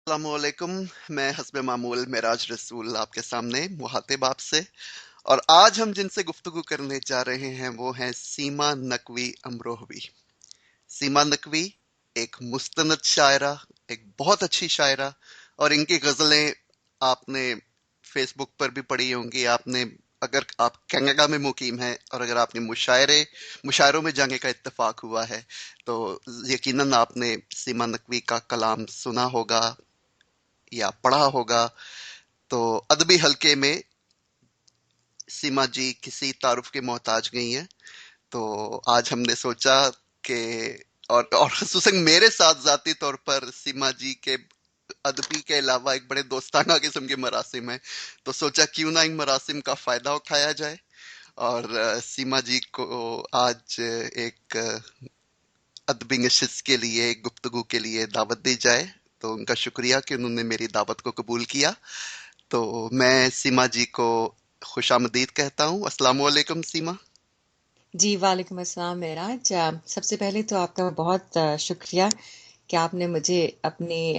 السلام علیکم. میں حسب معمول معراج رسول آپ کے سامنے محاطب آپ سے، اور آج ہم جن سے گفتگو کرنے جا رہے ہیں وہ ہیں سیما نقوی امروہوی. سیما نقوی ایک مستند شاعرہ، ایک بہت اچھی شاعرہ، اور ان کی غزلیں آپ نے فیس بک پر بھی پڑھی ہوں گی. آپ نے، اگر آپ کینیڈا میں مقیم ہیں اور اگر آپ نے مشاعروں میں جانے کا اتفاق ہوا ہے تو یقیناً آپ نے سیما نقوی کا کلام سنا ہوگا یا پڑھا ہوگا. تو ادبی حلقے میں سیما جی کسی تعارف کے محتاج نہیں ہیں. تو آج ہم نے سوچا کہ اور خصوصاً میرے ساتھ ذاتی طور پر سیما جی کے ادبی کے علاوہ ایک بڑے دوستانہ قسم کے مراسم ہیں، تو سوچا کیوں نہ ان مراسم کا فائدہ اٹھایا جائے اور سیما جی کو آج ایک ادبی نشست کے لیے، ایک گفتگو کے لیے دعوت دی جائے. تو ان کا شکریہ کہ انہوں نے میری دعوت کو قبول کیا. تو میں سیما جی کو خوش آمدید کہتا ہوں. السلام علیکم سیما. جی وعلیکم السلام معراج، سب سے پہلے تو آپ کا بہت شکریہ کہ آپ نے مجھے اپنی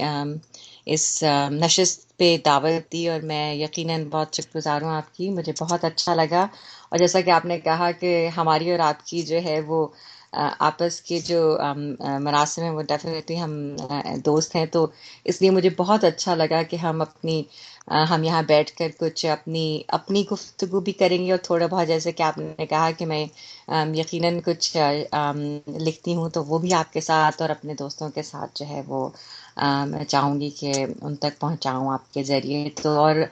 اس نشست پہ دعوت دی، اور میں یقیناً بہت شکر گزار ہوں آپ کی. مجھے بہت اچھا لگا، اور جیسا کہ آپ نے کہا کہ ہماری اور آپ کی جو ہے وہ آپس کے جو مراسم ہیں وہ ڈیفینیٹلی ہم دوست ہیں، تو اس لیے مجھے بہت اچھا لگا کہ ہم یہاں بیٹھ کر کچھ اپنی گفتگو بھی کریں گے، اور تھوڑا بہت جیسے کہ آپ نے کہا کہ میں یقیناً کچھ لکھتی ہوں تو وہ بھی آپ کے ساتھ اور اپنے دوستوں کے ساتھ جو ہے وہ میں چاہوں گی کہ ان تک پہنچاؤں آپ کے ذریعے. تو اور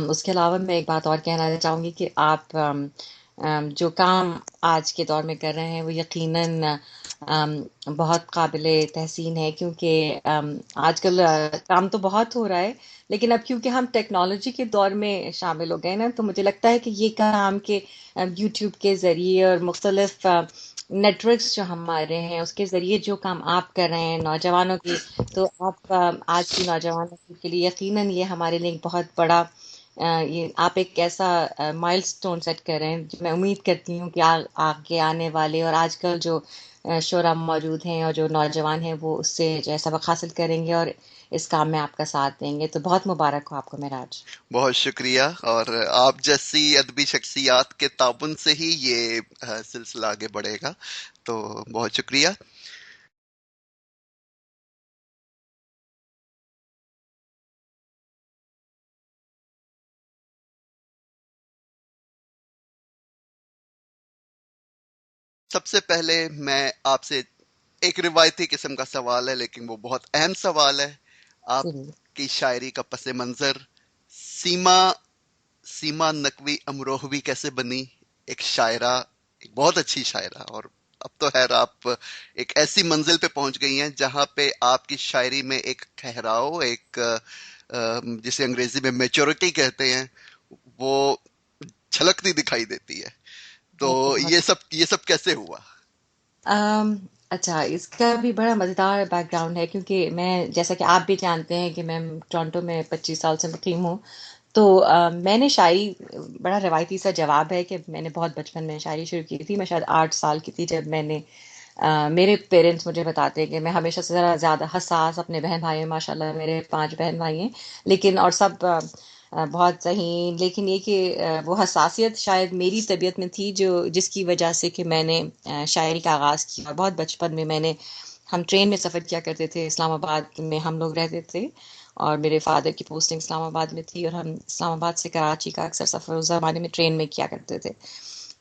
اس کے علاوہ میں ایک بات اور کہنا چاہوں گی کہ آپ جو کام آج کے دور میں کر رہے ہیں وہ یقیناً بہت قابل تحسین ہے، کیونکہ آج کل کام تو بہت ہو رہا ہے، لیکن اب کیونکہ ہم ٹیکنالوجی کے دور میں شامل ہو گئے نا، تو مجھے لگتا ہے کہ یہ کام کے یوٹیوب کے ذریعے اور مختلف نیٹورکس جو ہمارے ہیں اس کے ذریعے جو کام آپ کر رہے ہیں نوجوانوں کی، تو آپ آج کی نوجوانوں کے لیے یقیناً یہ ہمارے لیے ایک بہت بڑا یہ آپ ایک ایسا مائل سٹون سیٹ کر رہے ہیں. میں امید کرتی ہوں کہ آگے آنے والے اور آج کل جو شعراء موجود ہیں اور جو نوجوان ہیں وہ اس سے جو ہے سبق حاصل کریں گے اور اس کام میں آپ کا ساتھ دیں گے. تو بہت مبارک ہو آپ کو معراج. بہت شکریہ. اور آپ جیسی ادبی شخصیات کے تعاون سے ہی یہ سلسلہ آگے بڑھے گا. تو بہت شکریہ. سب سے پہلے میں آپ سے ایک روایتی قسم کا سوال ہے، لیکن وہ بہت اہم سوال ہے. آپ جی کی شاعری کا پس منظر، سیما سیما نقوی امروہوی کیسے بنی؟ ایک شاعرہ، ایک بہت اچھی شاعرہ، اور اب تو خیر آپ ایک ایسی منزل پہ پہنچ گئی ہیں جہاں پہ آپ کی شاعری میں ایک ٹھہراؤ، ایک جسے انگریزی میں میچورٹی کہتے ہیں، وہ چھلکتی دکھائی دیتی ہے. تو بہت بہت یہ سب کیسے ہوا؟ آم، اچھا، اس کا بھی بڑا مزیدار بیک گراؤنڈ ہے، کیونکہ میں جیسا کہ آپ بھی جانتے ہیں کہ میں ٹورانٹو میں 25 سال سے مقیم ہوں. تو میں نے شاعری، بڑا روایتی سا جواب ہے کہ میں نے بہت بچپن میں شاعری شروع کی تھی. میں شاید 8 سال کی تھی جب میں نے میرے پیرنٹس مجھے بتاتے ہیں کہ میں ہمیشہ سے ذرا زیادہ حساس، اپنے بہن بھائی ہیں ماشاء اللہ، میرے 5 بہن بھائی ہیں، لیکن اور سب بہت ذہین، لیکن یہ کہ وہ حساسیت شاید میری طبیعت میں تھی جس کی وجہ سے کہ میں نے شاعری کا آغاز کیا. بہت بچپن میں ہم ٹرین میں سفر کیا کرتے تھے، اسلام آباد میں ہم لوگ رہتے تھے، اور میرے فادر کی پوسٹنگ اسلام آباد میں تھی، اور ہم اسلام آباد سے کراچی کا اکثر سفر اس زمانے میں ٹرین میں کیا کرتے تھے.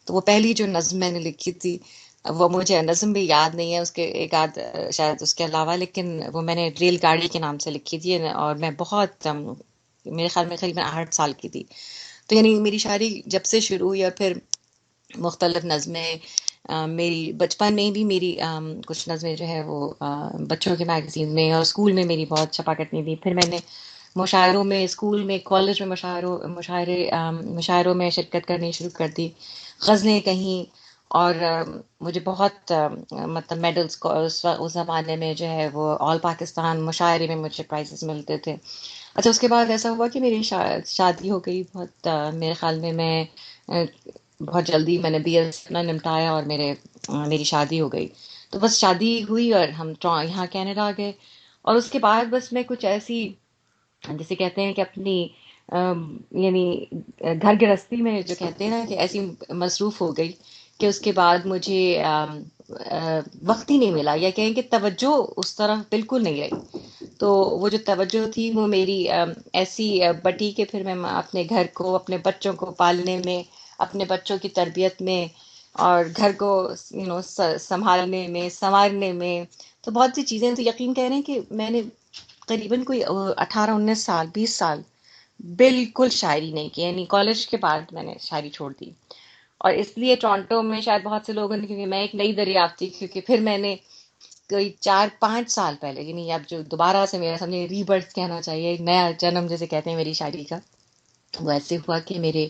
تو وہ پہلی جو نظم میں نے لکھی تھی، وہ مجھے نظم بھی یاد نہیں ہے، اس کے ایک آدھ شاید اس کے علاوہ، لیکن وہ میں نے ریل گاڑی کے نام سے لکھی تھی، اور میں بہت میرے خیال میں قریباً 8 سال کی تھی. تو یعنی میری شاعری جب سے شروع ہوئی، اور پھر مختلف نظمیں میری بچپن میں بھی میری کچھ نظمیں جو ہے وہ بچوں کے میگزین میں اور اسکول میں میری بہت چھپا کرتی تھی. پھر میں نے مشاعروں میں، اسکول میں، کالج میں مشاعروں میں شرکت کرنی شروع کر دی، غزلیں کہیں، اور مجھے بہت مطلب میڈلز کو اس زمانے میں جو ہے وہ آل پاکستان مشاعرے میں مجھے پرائزز ملتے تھے. اچھا، اس کے بعد ایسا ہوا کہ میری شادی ہو گئی. بہت میرے خیال میں آ، بہت جلدی میں نے بی ایس اپنا نمٹایا اور میری شادی ہو گئی. تو بس شادی ہوئی اور ہم یہاں کینیڈا آ گئے، اور اس کے بعد بس میں کچھ ایسی جسے کہتے ہیں کہ اپنی یعنی گھر گرہستی میں جو کہتے ہیں نا کہ ایسی مصروف ہو گئی کہ اس کے بعد مجھے وقت ہی نہیں ملا، یا کہیں کہ توجہ اس طرف بالکل نہیں رہی. تو وہ جو توجہ تھی وہ میری ایسی بٹی کہ پھر میں اپنے گھر کو، اپنے بچوں کو پالنے میں، اپنے بچوں کی تربیت میں، اور گھر کو سنبھالنے میں، سنوارنے میں. تو بہت سی چیزیں، تو یقین کہہ رہے ہیں کہ میں نے قریباً کوئی 18 19 سال 20 سال بالکل شاعری نہیں کی. یعنی کالج کے بعد میں نے شاعری چھوڑ دی. اور اس لیے ٹورانٹو میں شاید بہت سے لوگوں نے، کیونکہ میں ایک نئی دریافت تھی، کیونکہ پھر میں نے کوئی 4 5 سال پہلے، یعنی اب جو دوبارہ سے میرا سمجھے ری برتھ کہنا چاہیے، ایک نیا جنم جیسے کہتے ہیں میری شاعری کا، وہ ایسے ہوا کہ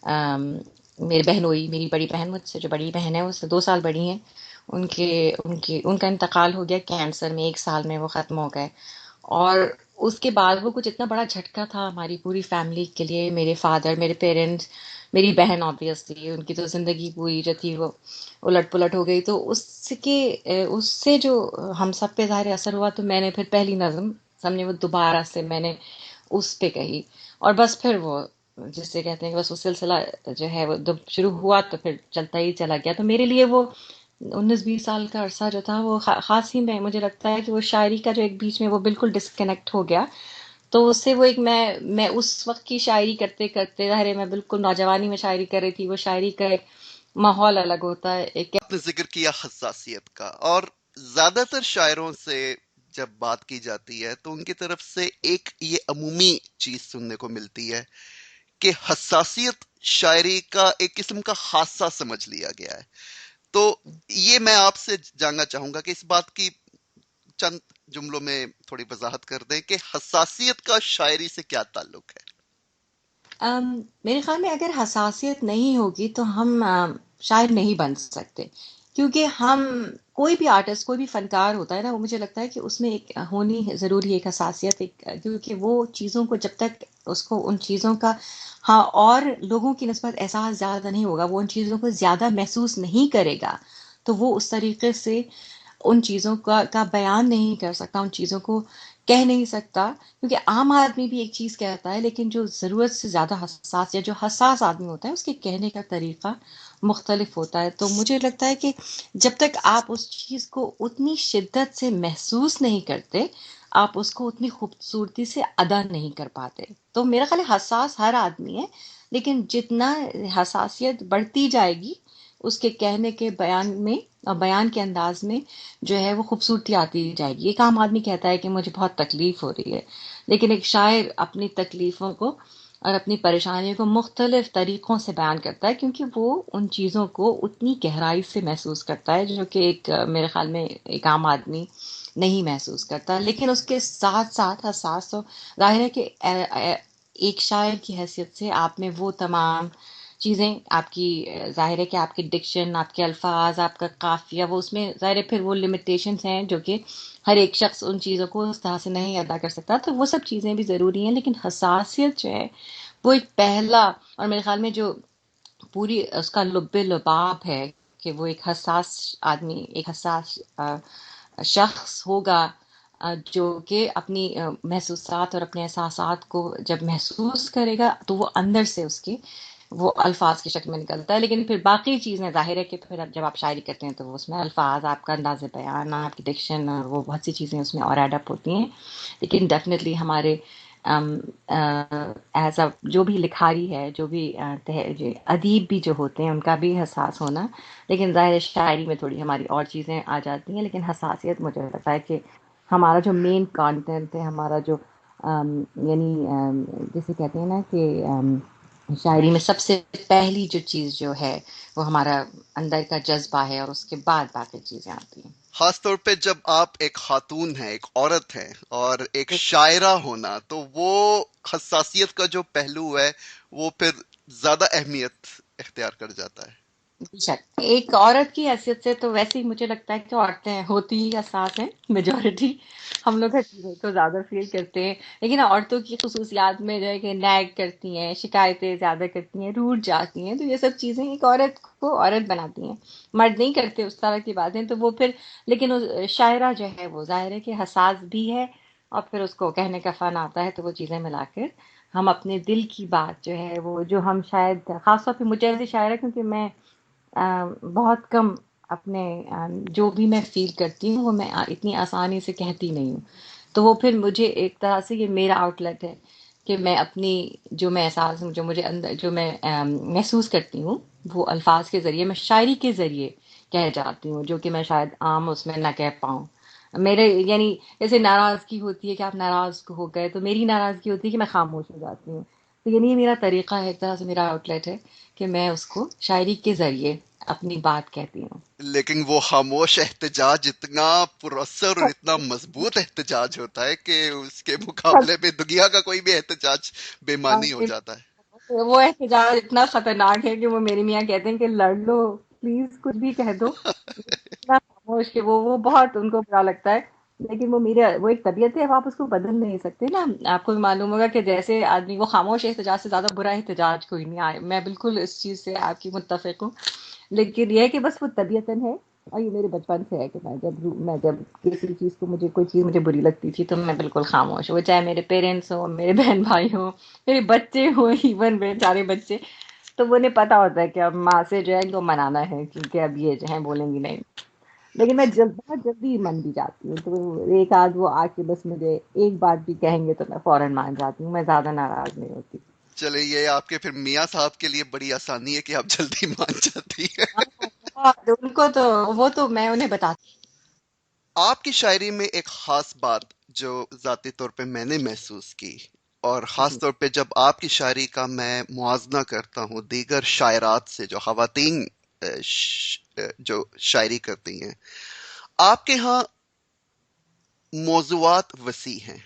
آم، میرے بہنوئی، میری بڑی بہن مجھ سے جو بڑی بہن ہے، اس سے 2 سال بڑی ہیں، ان کا انتقال ہو گیا کینسر میں. 1 سال میں وہ ختم ہو گئے. اور اس کے بعد وہ کچھ اتنا بڑا جھٹکا تھا ہماری پوری فیملی کے لیے، میرے فادر، میرے پیرنٹس، میری بہن آبویسلی، ان کی تو زندگی پوری جو تھی وہ الٹ پلٹ ہو گئی. تو اس سے جو ہم سب پہ ظاہر اثر ہوا، تو میں نے پھر پہلی نظم سمجھے وہ دوبارہ سے میں نے اس پہ کہی. اور بس پھر وہ جس سے کہتے ہیں کہ بس وہ سلسلہ جو ہے وہ جب شروع ہوا تو پھر چلتا ہی چلا گیا. تو میرے لیے وہ 19 20 سال کا عرصہ جو تھا وہ خاص ہی، میں مجھے لگتا ہے کہ وہ شاعری کا جو ایک بیچ میں وہ بالکل ڈسکنیکٹ ہو گیا. تو اس سے وہ ایک میں اس وقت کی شاعری کرتے کرتے، ظاہر ہے میں بالکل نوجوانی میں شاعری کر رہی تھی، وہ شاعری کا ایک ماحول الگ ہوتا ہے ایک. آپ نے ذکر کیا حساسیت کا، اور زیادہ تر شاعروں سے جب بات کی جاتی ہے تو ان کی طرف سے ایک یہ عمومی چیز سننے کو ملتی ہے کہ حساسیت شاعری کا ایک قسم کا حادثہ سمجھ لیا گیا ہے. تو یہ میں آپ سے جاننا چاہوں گا کہ اس بات کی چند جملوں میں تھوڑی وضاحت کر دیں کہ حساسیت کا شاعری سے کیا تعلق ہے. میرے خیال میں اگر حساسیت نہیں ہوگی تو ہم شاعر نہیں بن سکتے. کیونکہ ہم، کوئی بھی آرٹسٹ، کوئی بھی فنکار ہوتا ہے نا، وہ مجھے لگتا ہے کہ اس میں ایک ہونی ضروری ہے، ایک حساسیت، ایک، کیونکہ وہ چیزوں کو جب تک اس کو ان چیزوں کا، ہاں، اور لوگوں کی نسبت احساس زیادہ نہیں ہوگا، وہ ان چیزوں کو زیادہ محسوس نہیں کرے گا، تو وہ اس طریقے سے ان چیزوں کا بیان نہیں کر سکتا، ان چیزوں کو کہہ نہیں سکتا. کیونکہ عام آدمی بھی ایک چیز کہتا ہے، لیکن جو ضرورت سے زیادہ حساس یا جو حساس آدمی ہوتا ہے، اس کے کہنے کا طریقہ مختلف ہوتا ہے. تو مجھے لگتا ہے کہ جب تک آپ اس چیز کو اتنی شدت سے محسوس نہیں کرتے، آپ اس کو اتنی خوبصورتی سے ادا نہیں کر پاتے. تو میرا خیال ہے حساس ہر آدمی ہے، لیکن جتنا حساسیت بڑھتی جائے گی، اس کے کہنے کے بیان میں اور بیان کے انداز میں جو ہے وہ خوبصورتی آتی جائے گی. ایک عام آدمی کہتا ہے کہ مجھے بہت تکلیف ہو رہی ہے، لیکن ایک شاعر اپنی تکلیفوں کو اور اپنی پریشانیوں کو مختلف طریقوں سے بیان کرتا ہے، کیونکہ وہ ان چیزوں کو اتنی گہرائی سے محسوس کرتا ہے جو کہ ایک میرے خیال میں ایک عام آدمی نہیں محسوس کرتا. لیکن اس کے ساتھ ساتھ حساس تو ظاہر ہے کہ ایک شاعر کی حیثیت سے آپ میں وہ تمام چیزیں، آپ کی ظاہر ہے کہ آپ کی ڈکشن، آپ کے الفاظ، آپ کا قافیہ، وہ اس میں ظاہر ہے پھر وہ لمیٹیشنز ہیں جو کہ ہر ایک شخص ان چیزوں کو اس طرح سے نہیں ادا کر سکتا. تو وہ سب چیزیں بھی ضروری ہیں، لیکن حساسیت جو ہے وہ ایک پہلا، اور میرے خیال میں جو پوری اس کا لب لباب ہے کہ وہ ایک حساس آدمی، ایک حساس شخص ہوگا، جو کہ اپنی محسوسات اور اپنے احساسات کو جب محسوس کرے گا تو وہ اندر سے اس کی وہ الفاظ کی شکل میں نکلتا ہے. لیکن پھر باقی چیزیں ظاہر ہے کہ پھر جب آپ شاعری کرتے ہیں تو وہ اس میں الفاظ، آپ کا انداز بیان، آپ کی ڈکشن، اور وہ بہت سی چیزیں اس میں اور ایڈ اپ ہوتی ہیں. لیکن ڈیفینیٹلی ہمارے ایز اے جو بھی لکھاری ہے، جو بھی ادیب بھی جو ہوتے ہیں، ان کا بھی حساس ہونا. لیکن ظاہر ہے شاعری میں تھوڑی ہماری اور چیزیں آ جاتی ہیں. لیکن حساسیت مجھے لگتا ہے کہ ہمارا جو مین کانٹینٹ ہے، ہمارا جو یعنی جسے کہتے ہیں نا کہ شاعری میں سب سے پہلی جو چیز جو ہے وہ ہمارا اندر کا جذبہ ہے، اور اس کے بعد باقی چیزیں آتی ہیں. خاص طور پہ جب آپ ایک خاتون ہیں، ایک عورت ہیں، اور ایک شاعرہ ہونا، تو وہ حساسیت کا جو پہلو ہے وہ پھر زیادہ اہمیت اختیار کر جاتا ہے. بے شک ایک عورت کی حیثیت سے تو ویسے ہی مجھے لگتا ہے کہ عورتیں ہوتی ہی حساس ہیں، میجورٹی. ہم لوگ ہر چیزوں کو زیادہ فیل کرتے ہیں، لیکن عورتوں کی خصوصیات میں جو ہے کہ نیگ کرتی ہیں، شکایتیں زیادہ کرتی ہیں، روٹ جاتی ہیں. تو یہ سب چیزیں ایک عورت کو عورت بناتی ہیں. مرد نہیں کرتے اس طرح کی باتیں، تو وہ پھر، لیکن شاعرہ جو ہے وہ ظاہر ہے کہ حساس بھی ہے، اور پھر اس کو کہنے کا فن آتا ہے، تو وہ چیزیں ملا کر ہم اپنے دل کی بات جو ہے، وہ جو ہم شاید خاص طور پہ مجھے ایسی شاعر ہے کیونکہ میں بہت کم اپنے جو بھی میں فیل کرتی ہوں وہ میں اتنی آسانی سے کہتی نہیں ہوں. تو وہ پھر مجھے ایک طرح سے یہ میرا آؤٹ لیٹ ہے کہ میں اپنی جو میں احساس جو مجھے اندر جو میں محسوس کرتی ہوں وہ الفاظ کے ذریعے، میں شاعری کے ذریعے کہہ جاتی ہوں، جو کہ میں شاید عام اس میں نہ کہہ پاؤں. میرے یعنی جیسے ناراضگی ہوتی ہے کہ آپ ناراض ہو گئے، تو میری ناراضگی ہوتی ہے کہ میں خاموش ہو جاتی ہوں. تو یعنی یہ میرا طریقہ ہے، ایک طرح سے میرا آؤٹ لیٹ ہے کہ میں اس کو شاعری کے ذریعے اپنی بات کہتی ہوں. لیکن وہ خاموش احتجاج اتنا پراثر اور اتنا مضبوط احتجاج ہوتا ہے کہ اس کے مقابلے میں دنیا کا کوئی بھی احتجاج بے معنی ہو جاتا ہے. وہ احتجاج اتنا خطرناک ہے کہ وہ میری میاں کہتے ہیں کہ لڑ لو، پلیز کچھ بھی کہہ دو، اتنا خاموش کہ وہ بہت ان کو برا لگتا ہے. لیکن وہ میرے وہ ایک طبیعت ہے، اب آپ اس کو بدل نہیں سکتے نا. آپ کو بھی معلوم ہوگا کہ جیسے آدمی وہ خاموش احتجاج سے زیادہ برا احتجاج کوئی نہیں آئے. میں بالکل اس چیز سے آپ کی متفق ہوں. لیکن یہ ہے کہ بس وہ طبیعتاً ہے، اور یہ میرے بچپن سے ہے کہ میں جب کسی چیز کو مجھے کوئی چیز مجھے بری لگتی تھی تو میں بالکل خاموش، وہ چاہے میرے پیرنٹس ہوں، میرے بہن بھائی ہوں، میرے بچے ہوں، ایون میرے سارے بچے. تو وہ انہیں پتا ہوتا ہے کہ اب ماں سے جو ہے ان کو منانا ہے کیونکہ اب یہ جو ہے بولیں گی نہیں. لیکن میں بہت جلدی من بھی جاتی ہوں، تو ایک آدھ وہ آ کے بس مجھے ایک بات بھی کہیں گے تو میں فوراً مان جاتی ہوں، میں زیادہ ناراض نہیں ہوتی. چلے یہ آپ کے پھر میاں صاحب کے لیے بڑی آسانی ہے کہ آپ جلدی مان جاتی ہیں. ہاں، بہت ان کو تو وہ تو میں انہیں بتاتی آپ کی شاعری میں ایک خاص بات جو ذاتی طور پہ میں نے محسوس کی، اور ہوں. خاص طور پہ جب آپ کی شاعری کا میں موازنہ کرتا ہوں دیگر شاعرات سے جو خواتین جو شاعری کرتی ہیں، آپ کے ہاں موضوعات وسیع ہیں.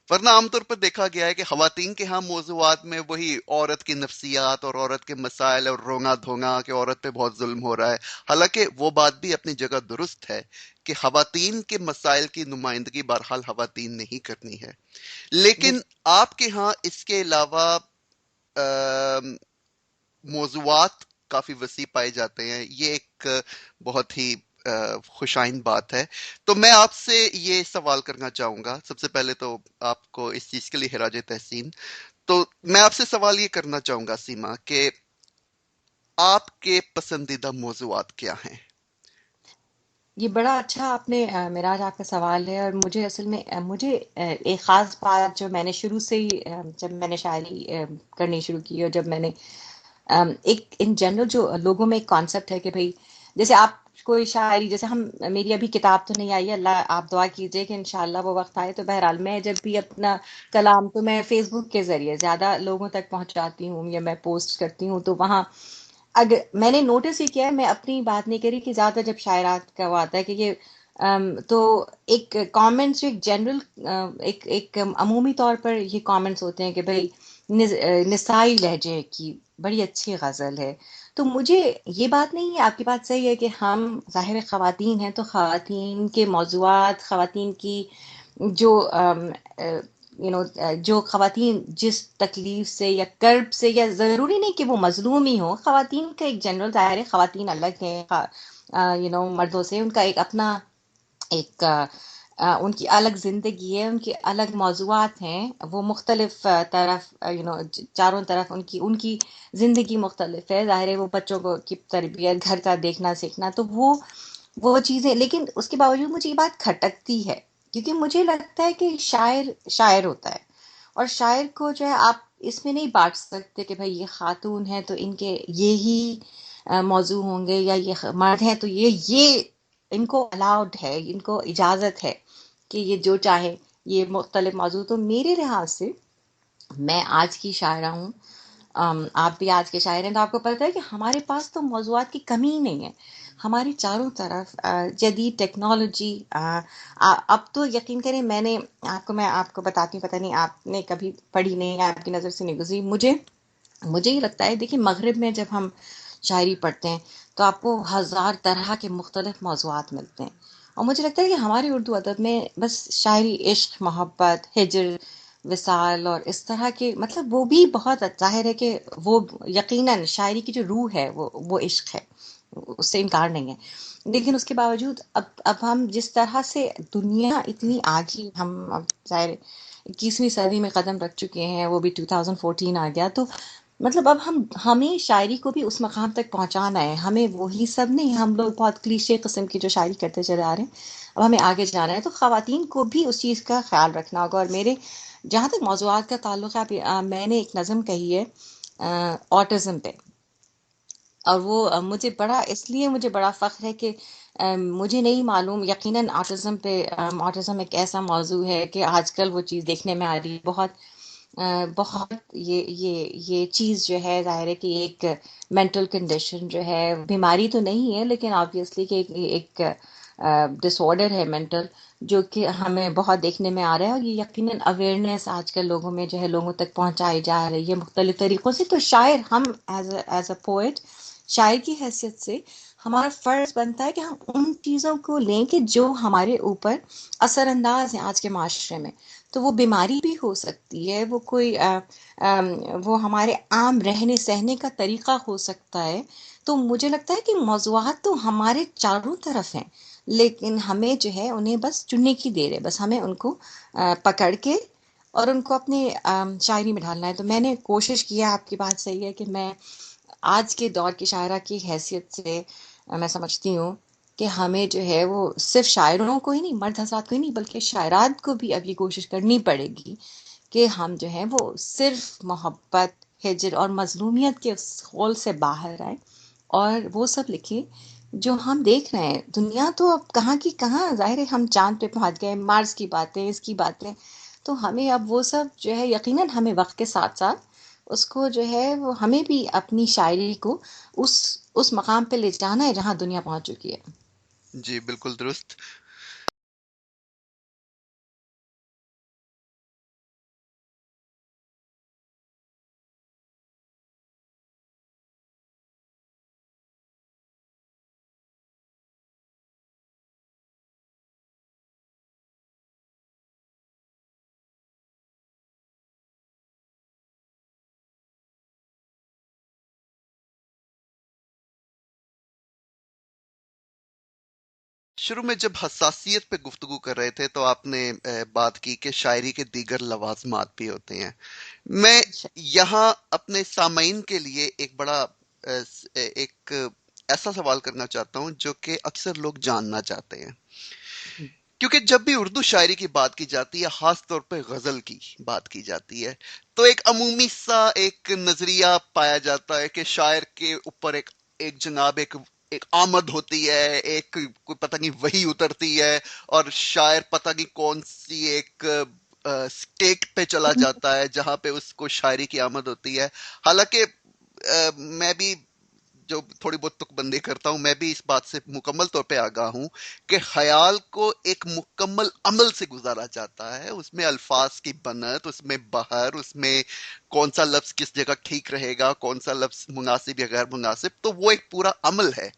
ورنہ عام طور پر دیکھا گیا ہے کہ خواتین کے ہاں موضوعات میں وہی عورت کی نفسیات اور عورت کے مسائل اور رونا دھونا کہ عورت پہ بہت ظلم ہو رہا ہے. حالانکہ وہ بات بھی اپنی جگہ درست ہے کہ خواتین کے مسائل کی نمائندگی بہرحال خواتین نے ہی کرنی ہے. وہ لیکن آپ کے ہاں اس کے علاوہ موضوعات کافی وسیع پائے جاتے ہیں. یہ ایک بہت ہی خوش آئند بات ہے. تو میں آپ سے یہ سوال کرنا چاہوں گا، سب سے پہلے تو آپ کو اس چیز کے لیے خراج تحسین. تو میں آپ سے سوال یہ کرنا چاہوں گا سیما کہ آپ کے پسندیدہ موضوعات کیا ہیں؟ یہ بڑا اچھا آپ نے معراج آپ کا سوال ہے. اور مجھے اصل میں مجھے ایک خاص بات جو میں نے شروع سے ہی جب میں نے شاعری کرنی شروع کی، اور جب میں نے ایک ان جنرل جو لوگوں میں ایک کانسیپٹ ہے کہ بھئی جیسے آپ کوئی شاعری، جیسے ہم میری ابھی کتاب تو نہیں آئی ہے، اللہ آپ دعا کیجئے کہ انشاءاللہ وہ وقت آئے. تو بہرحال میں جب بھی اپنا کلام تو میں فیس بک کے ذریعے زیادہ لوگوں تک پہنچاتی ہوں یا میں پوسٹ کرتی ہوں. تو وہاں اگر میں نے نوٹس یہ کیا ہے، میں اپنی بات نہیں کری کہ زیادہ جب شاعرات کا وہ آتا ہے کہ یہ تو ایک کامنٹس جو ایک جنرل ایک عمومی طور پر یہ کامنٹس ہوتے ہیں کہ بھئی نسائی لہجے کی بڑی اچھی غزل ہے. تو مجھے یہ بات نہیں ہے، آپ کی بات صحیح ہے کہ ہم ظاہر خواتین ہیں تو خواتین کے موضوعات، خواتین کی جو جو خواتین جس تکلیف سے یا کرب سے، یا ضروری نہیں کہ وہ مظلوم ہی ہو، خواتین کا ایک جنرل ظاہر ہے، خواتین الگ ہیں مردوں سے، ان کا ایک اپنا ایک ان کی الگ زندگی ہے، ان کی الگ موضوعات ہیں، وہ مختلف طرف چاروں طرف ان کی زندگی مختلف ہے. ظاہر ہے وہ بچوں کو کی تربیت، گھر کا دیکھنا سیکھنا، تو وہ چیزیں. لیکن اس کے باوجود مجھے یہ بات کھٹکتی ہے کیونکہ مجھے لگتا ہے کہ شاعر شاعر ہوتا ہے، اور شاعر کو جو ہے آپ اس میں نہیں بانٹ سکتے کہ بھائی یہ خاتون ہے تو ان کے یہی موضوع ہوں گے، یا یہ مرد ہے تو یہ ان کو الاؤڈ ہے، ان کو اجازت ہے کہ یہ جو چاہے یہ مختلف موضوع. تو میرے لحاظ سے میں آج کی شاعرہ ہوں، آپ بھی آج کے شاعر ہیں، تو آپ کو پتہ ہے کہ ہمارے پاس تو موضوعات کی کمی ہی نہیں ہے. ہماری چاروں طرف جدید ٹیکنالوجی. اب تو یقین کریں، میں آپ کو بتاتی ہوں، پتہ نہیں آپ نے کبھی پڑھی نہیں، آپ کی نظر سے نہیں گزری. مجھے یہ لگتا ہے، دیکھیں مغرب میں جب ہم شاعری پڑھتے ہیں تو آپ کو ہزار طرح کے مختلف موضوعات ملتے ہیں. اور مجھے لگتا ہے کہ ہمارے اردو ادب میں بس شاعری عشق، محبت، ہجر، وصال اور اس طرح کے، مطلب وہ بھی بہت ظاہر ہے کہ وہ یقیناً شاعری کی جو روح ہے وہ عشق ہے. اس سے انکار نہیں ہے، لیکن اس کے باوجود اب ہم جس طرح سے دنیا اتنی آگے، ہم اب ظاہر 21ویں صدی میں قدم رکھ چکے ہیں، وہ بھی 2014 آ گیا، تو مطلب اب ہمیں شاعری کو بھی اس مقام تک پہنچانا ہے، ہمیں وہی سب نہیں، ہم لوگ بہت کلیشے قسم کی جو شاعری کرتے چلے آ رہے ہیں، اب ہمیں آگے جانا ہے، تو خواتین کو بھی اس چیز کا خیال رکھنا ہوگا۔ اور میرے جہاں تک موضوعات کا تعلق ہے، میں نے ایک نظم کہی ہے آٹزم پہ، اور وہ مجھے بڑا، اس لیے مجھے بڑا فخر ہے کہ مجھے نہیں معلوم، یقیناً آٹزم پہ، آٹزم ایک ایسا موضوع ہے کہ آج کل وہ چیز دیکھنے میں آ رہی ہے، بہت بہت یہ چیز جو ہے، ظاہر ہے کہ ایک مینٹل کنڈیشن جو ہے، بیماری تو نہیں ہے لیکن آبویسلی کہ ایک ڈس آرڈر ہے مینٹل، جو کہ ہمیں بہت دیکھنے میں آ رہا ہے، اور یہ یقیناً اویئرنیس آج کل لوگوں میں جو ہے لوگوں تک پہنچائی جا رہی ہے مختلف طریقوں سے۔ تو شاعر، ہم ایز اے پوئٹ، شاعر کی حیثیت سے ہمارا فرض بنتا ہے کہ ہم ان چیزوں کو لیں کہ جو ہمارے اوپر اثر انداز ہیں آج کے معاشرے میں۔ تو وہ بیماری بھی ہو سکتی ہے، وہ کوئی وہ ہمارے عام رہنے سہنے کا طریقہ ہو سکتا ہے۔ تو مجھے لگتا ہے کہ موضوعات تو ہمارے چاروں طرف ہیں، لیکن ہمیں جو ہے انہیں بس چننے کی دیر ہے، بس ہمیں ان کو پکڑ کے اور ان کو اپنی شاعری میں ڈھالنا ہے۔ تو میں نے کوشش کیا، آپ کی بات صحیح ہے کہ میں آج کے دور کی شاعرہ کی حیثیت سے میں سمجھتی ہوں کہ ہمیں جو ہے وہ صرف شاعروں کو ہی نہیں، مرد حضرات کو ہی نہیں، بلکہ شاعرات کو بھی اب یہ کوشش کرنی پڑے گی کہ ہم جو ہے وہ صرف محبت، ہجر اور مظلومیت کے اس خول سے باہر آئیں اور وہ سب لکھیں جو ہم دیکھ رہے ہیں۔ دنیا تو اب کہاں کی کہاں، ظاہر ہے ہم چاند پہ پہنچ گئے، مارس کی باتیں، اس کی باتیں، تو ہمیں اب وہ سب جو ہے یقیناً ہمیں وقت کے ساتھ ساتھ اس کو جو ہے وہ ہمیں بھی اپنی شاعری کو اس مقام پہ لے جانا ہے جہاں دنیا پہنچ چکی ہے۔ جی بالکل درست۔ شروع میں جب حساسیت پہ گفتگو کر رہے تھے تو آپ نے بات کی کہ شاعری کے دیگر لوازمات بھی ہوتے ہیں۔ میں یہاں اپنے سامعین کے لیے ایک بڑا ایک ایسا سوال کرنا چاہتا ہوں جو کہ اکثر لوگ جاننا چاہتے ہیں، کیونکہ جب بھی اردو شاعری کی بات کی جاتی ہے، خاص طور پہ غزل کی بات کی جاتی ہے، تو ایک عمومی سا ایک نظریہ پایا جاتا ہے کہ شاعر کے اوپر ایک جناب ایک آمد ہوتی ہے، ایک کوئی پتہ نہیں وہی اترتی ہے، اور شاعر پتہ نہیں کون سی ایک سٹیٹ پہ چلا جاتا ہے جہاں پہ اس کو شاعری کی آمد ہوتی ہے۔ حالانکہ میں بھی جو تھوڑی بہت تک بندی کرتا ہوں، میں بھی اس بات سے مکمل طور پہ آگاہ ہوں کہ خیال کو ایک مکمل عمل سے گزارا جاتا ہے، اس میں الفاظ کی بنت، اس میں بہر، اس میں کون سا لفظ کس جگہ ٹھیک رہے گا، کون سا لفظ مناسب یا غیر مناسب، تو وہ ایک پورا عمل ہے۔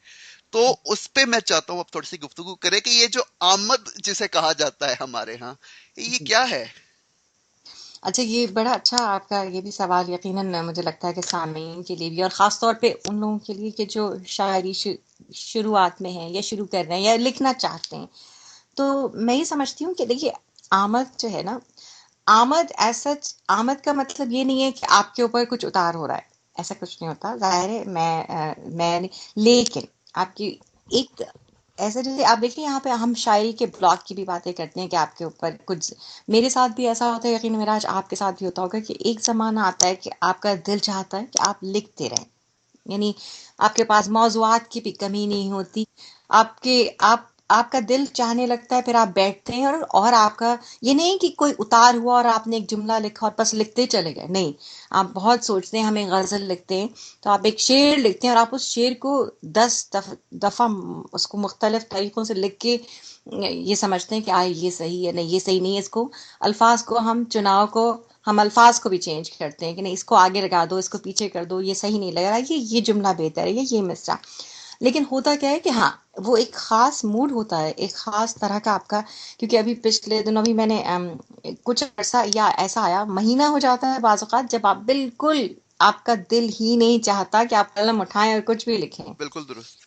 تو اس پہ میں چاہتا ہوں اب تھوڑی سی گفتگو کریں کہ یہ جو آمد جسے کہا جاتا ہے ہمارے ہاں، یہ کیا ہے؟ اچھا، یہ بڑا اچھا آپ کا یہ بھی سوال، یقیناً مجھے لگتا ہے کہ سامعین کے لیے بھی، اور خاص طور پہ ان لوگوں کے لیے کہ جو شاعری شروعات میں ہیں یا شروع کر رہے ہیں یا لکھنا چاہتے ہیں، تو میں یہ سمجھتی ہوں کہ دیکھیے، آمد جو ہے نا، آمد ایز سچ، آمد کا مطلب یہ نہیں ہے کہ آپ کے اوپر کچھ اتار ہو رہا ہے، ایسا کچھ نہیں ہوتا، ظاہر ہے لیکن آپ کی ایک ایسا، جیسے آپ دیکھیں یہاں پہ ہم شاعری کے بلاک کی بھی باتیں کرتے ہیں کہ آپ کے اوپر کچھ، میرے ساتھ بھی ایسا ہوتا ہے، یقین میرا آج آپ کے ساتھ بھی ہوتا ہوگا کہ ایک زمانہ آتا ہے کہ آپ کا دل چاہتا ہے کہ آپ لکھتے رہیں، یعنی آپ کے پاس موضوعات کی بھی کمی نہیں ہوتی، آپ کے آپ کا دل چاہنے لگتا ہے، پھر آپ بیٹھتے ہیں اور آپ کا یہ نہیں کہ کوئی اتار ہوا اور آپ نے ایک جملہ لکھا اور بس لکھتے چلے گئے، نہیں، آپ بہت سوچتے ہیں، ہمیں غزل لکھتے ہیں تو آپ ایک شعر لکھتے ہیں اور آپ اس شعر کو 10 دفعہ اس کو مختلف طریقوں سے لکھ کے یہ سمجھتے ہیں کہ یہ صحیح ہے، نہیں یہ صحیح نہیں ہے، اس کو الفاظ کو ہم الفاظ کو بھی چینج کرتے ہیں کہ نہیں، اس کو آگے لگا دو، اس کو پیچھے کر دو، یہ صحیح نہیں لگ رہا، یہ جملہ بہتر ہے، یہ مصرع۔ لیکن ہوتا کیا ہے کہ ہاں، وہ ایک خاص موڈ ہوتا ہے، ایک خاص طرح کا آپ کا، کیونکہ ابھی پچھلے دنوں بھی میں نے کچھ عرصہ یا ایسا آیا، مہینہ ہو جاتا ہے بعض اوقات، جب آپ بالکل، آپ کا دل ہی نہیں چاہتا کہ آپ قلم اٹھائیں اور کچھ بھی لکھیں، بالکل درست۔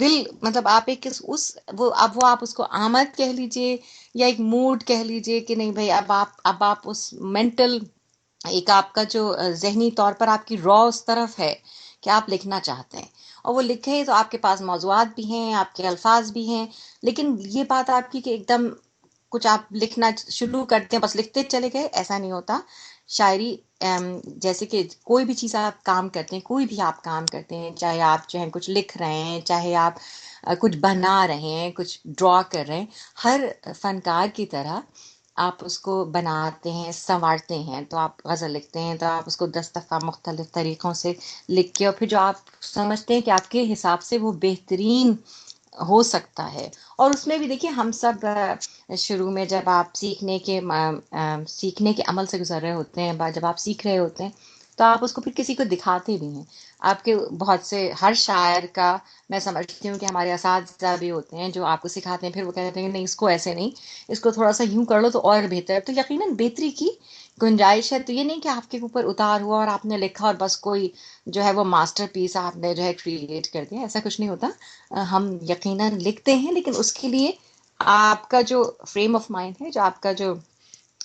دل، مطلب آپ ایک وہ آپ اس کو آمد کہہ لیجئے یا ایک موڈ کہہ لیجئے کہ نہیں بھائی، اب آپ اس مینٹل، ایک آپ کا جو ذہنی طور پر آپ کی را اس طرف ہے کہ آپ لکھنا چاہتے ہیں، اور وہ لکھیں تو آپ کے پاس موضوعات بھی ہیں، آپ کے الفاظ بھی ہیں، لیکن یہ بات آپ کی کہ ایک دم کچھ آپ لکھنا شروع کرتے ہیں بس لکھتے چلے گئے، ایسا نہیں ہوتا. شاعری جیسے کہ کوئی بھی چیز آپ کام کرتے ہیں، کوئی بھی آپ کام کرتے ہیں، چاہے آپ جو ہے کچھ لکھ رہے ہیں، چاہے آپ کچھ بنا رہے ہیں، کچھ ڈرا کر رہے ہیں، ہر فنکار کی طرح آپ اس کو بناتے ہیں، سنوارتے ہیں. تو آپ غزل لکھتے ہیں تو آپ اس کو 10 دفعہ مختلف طریقوں سے لکھ کے، اور پھر جو آپ سمجھتے ہیں کہ آپ کے حساب سے وہ بہترین ہو سکتا ہے. اور اس میں بھی دیکھیے ہم سب شروع میں جب آپ سیکھنے کے عمل سے گزر رہے ہوتے ہیں، جب آپ سیکھ رہے ہوتے ہیں تو آپ اس کو پھر کسی کو دکھاتے بھی ہیں. آپ کے بہت سے، ہر شاعر کا میں سمجھتی ہوں کہ ہمارے اساتذہ بھی ہوتے ہیں جو آپ کو سکھاتے ہیں، پھر وہ کہتے ہیں کہ نہیں اس کو ایسے نہیں، اس کو تھوڑا سا یوں کر لو تو اور بہتر ہے. تو یقیناً بہتری کی گنجائش ہے. تو یہ نہیں کہ آپ کے اوپر اتار ہوا اور آپ نے لکھا اور بس کوئی جو ہے وہ ماسٹر پیس آپ نے جو ہے کریٹ کر دیا، ایسا کچھ نہیں ہوتا. ہم یقیناً لکھتے ہیں، لیکن اس کے لیے آپ کا جو فریم آف مائنڈ ہے، جو آپ کا جو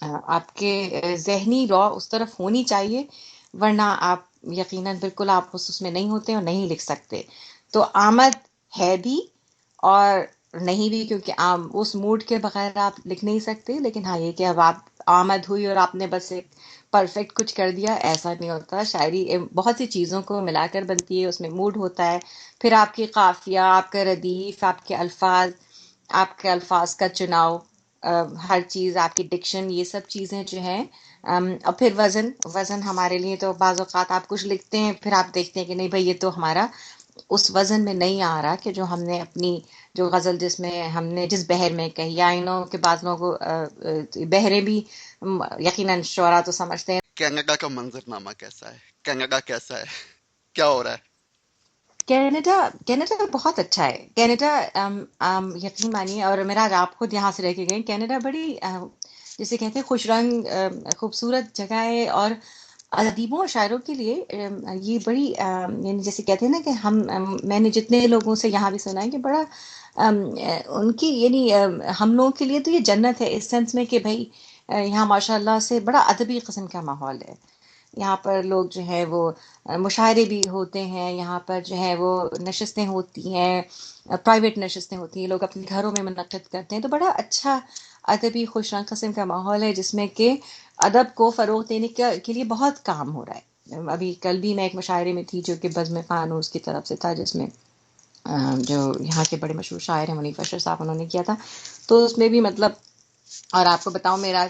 آپ کے ذہنی رو اس طرف ہونی چاہیے، ورنہ آپ یقیناً بالکل آپ اس میں نہیں ہوتے اور نہیں لکھ سکتے. تو آمد ہے بھی اور نہیں بھی، کیونکہ اس موڈ کے بغیر آپ لکھ نہیں سکتے. لیکن ہاں یہ کہ اب آپ آمد ہوئی اور آپ نے بس ایک پرفیکٹ کچھ کر دیا، ایسا نہیں ہوتا. شاعری بہت سی چیزوں کو ملا کر بنتی ہے، اس میں موڈ ہوتا ہے، پھر آپ کی قافیہ، آپ کا ردیف، آپ کے الفاظ کا چناؤ، ہر چیز آپ کی ڈکشن، یہ سب چیزیں جو ہیں. اور پھر وزن ہمارے لیے تو بعض اوقات آپ کچھ لکھتے ہیں، پھر آپ دیکھتے ہیں کہ نہیں بھائی یہ تو ہمارا اس وزن میں نہیں آ رہا کہ جو ہم نے اپنی جو غزل جس میں ہم نے جس بحر میں کہی. یا انہوں کے بعض لوگوں کو بحریں بھی یقیناً شعرا تو سمجھتے ہیں. کینیڈا کا منظرنامہ کیسا ہے؟ کینیڈا کیسا ہے؟ کیا ہو رہا ہے؟ کینیڈا بہت اچھا ہے. کینیڈا یقین مانیے، اور میرا آپ خود یہاں سے رہ کے گئے، کینیڈا بڑی جسے کہتے ہیں خوش رنگ خوبصورت جگہ ہے. اور ادیبوں اور شاعروں کے لیے یہ بڑی یعنی جیسے کہتے ہیں نا کہ میں نے جتنے لوگوں سے یہاں بھی سنا ہے کہ بڑا ان کی یعنی ہم لوگوں کے لیے تو یہ جنت ہے، اس سینس میں کہ بھائی یہاں ماشاء اللہ سے بڑا ادبی قسم کا ماحول ہے. یہاں پر لوگ جو ہے وہ مشاعرے بھی ہوتے ہیں، یہاں پر جو ہے وہ نشستیں ہوتی ہیں، پرائیویٹ نشستیں ہوتی ہیں، لوگ اپنے گھروں میں منعقد کرتے ہیں. تو بڑا اچھا ادبی خوش رنگ قسم کا ماحول ہے، جس میں کہ ادب کو فروغ دینے کے لیے بہت کام ہو رہا ہے. ابھی کل بھی میں ایک مشاعرے میں تھی جو کہ بزم فانوس کی طرف سے تھا، جس میں جو یہاں کے بڑے مشہور شاعر ہیں منیف اشرف صاحب، انہوں نے کیا تھا. تو اس میں بھی مطلب، اور آپ کو بتاؤں میرا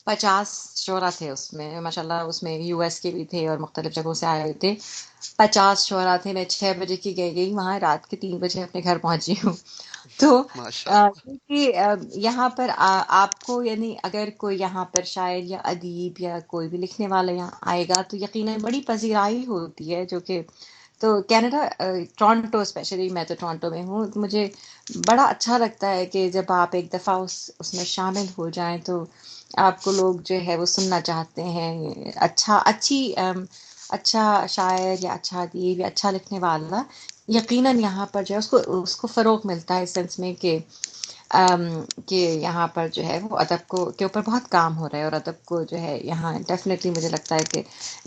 50 شعرا تھے اس میں ماشاء اللہ، اس میں یو ایس کے بھی تھے اور مختلف جگہوں سے آئے ہوئے تھے. 50 شعرا تھے. میں 6 بجے کی گئی وہاں، رات کے 3 بجے اپنے گھر پہنچی ہوں. تو ماشاء اللہ۔ کیونکہ یہاں پر آپ کو یعنی اگر کوئی یہاں پر شاعر یا ادیب یا کوئی بھی لکھنے والا یہاں آئے گا تو یقیناً بڑی پذیرائی ہوتی ہے. جو کہ تو کینیڈا، ٹورانٹو اسپیشلی، میں تو ٹورانٹو میں ہوں، تو مجھے بڑا اچھا لگتا ہے کہ جب آپ ایک دفعہ اس میں شامل ہو جائیں تو آپ کو لوگ جو ہے وہ سننا چاہتے ہیں. اچھا شاعر یا اچھا ادیب یا اچھا لکھنے والا یقیناً یہاں پر جو ہے اس کو فروغ ملتا ہے، اس سینس میں کہ یہاں پر جو ہے وہ ادب کے اوپر بہت کام ہو رہا ہے. اور ادب کو جو ہے یہاں ڈیفینیٹلی مجھے لگتا ہے کہ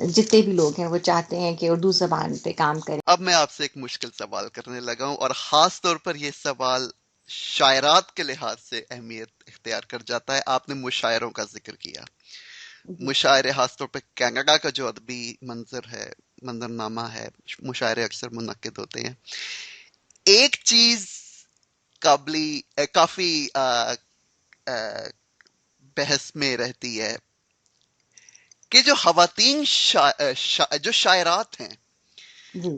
جتنے بھی لوگ ہیں وہ چاہتے ہیں کہ اردو زبان پہ کام کریں. اب میں آپ سے ایک مشکل سوال کرنے لگا ہوں، اور خاص طور پر یہ سوال شاعرات کے لحاظ سے اہمیت اختیار کر جاتا ہے. آپ نے مشاعروں کا ذکر کیا. جی مشاعرے خاص طور پہ کینیڈا کا جو ادبی منظرنامہ ہے، مشاعرے اکثر منعقد ہوتے ہیں. ایک چیز کافی آ، بحث میں رہتی ہے کہ جو خواتین جو شاعرات ہیں، جی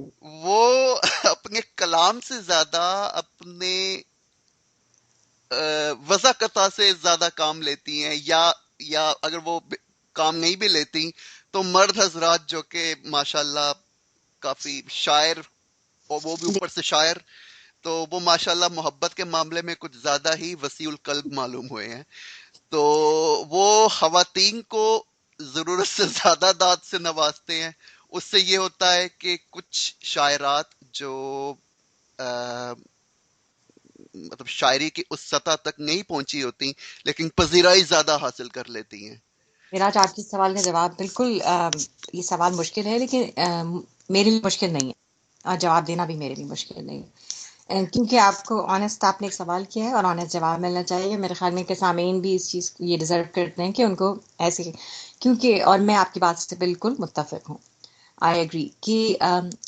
وہ اپنے کلام سے زیادہ اپنے وضاقتہ سے زیادہ کام لیتی ہیں، یا اگر وہ کام نہیں بھی لیتی تو مرد حضرات جو کہ ماشاءاللہ کافی شاعر، اور وہ بھی جی اوپر سے شاعر، تو وہ ماشاءاللہ محبت کے معاملے میں کچھ زیادہ ہی وسیع القلب معلوم ہوئے ہیں. تو وہ خواتین کو ضرورت سے زیادہ داد سے نوازتے ہیں، اس سے یہ ہوتا ہے کہ کچھ شاعرات جو آ، مطلب شاعری کی اس سطح تک نہیں پہنچی ہوتی لیکن پذیرائی زیادہ حاصل کر لیتی ہیں. میراج، آپ کے سوال کا جواب بالکل یہ سوال مشکل ہے، لیکن میرے لیے مشکل نہیں ہے، اور جواب دینا بھی میرے لیے مشکل نہیں ہے، کیونکہ آپ کو آنےسٹ آپ نے ایک سوال کیا ہے اور آنےسٹ جواب ملنا چاہیے. میرے خیال میں کہ سامعین بھی اس چیز کو یہ ڈیزرو کرتے ہیں کہ ان کو ایسے، کیونکہ اور میں آپ کی بات سے بالکل متفق ہوں. آئی ایگری کہ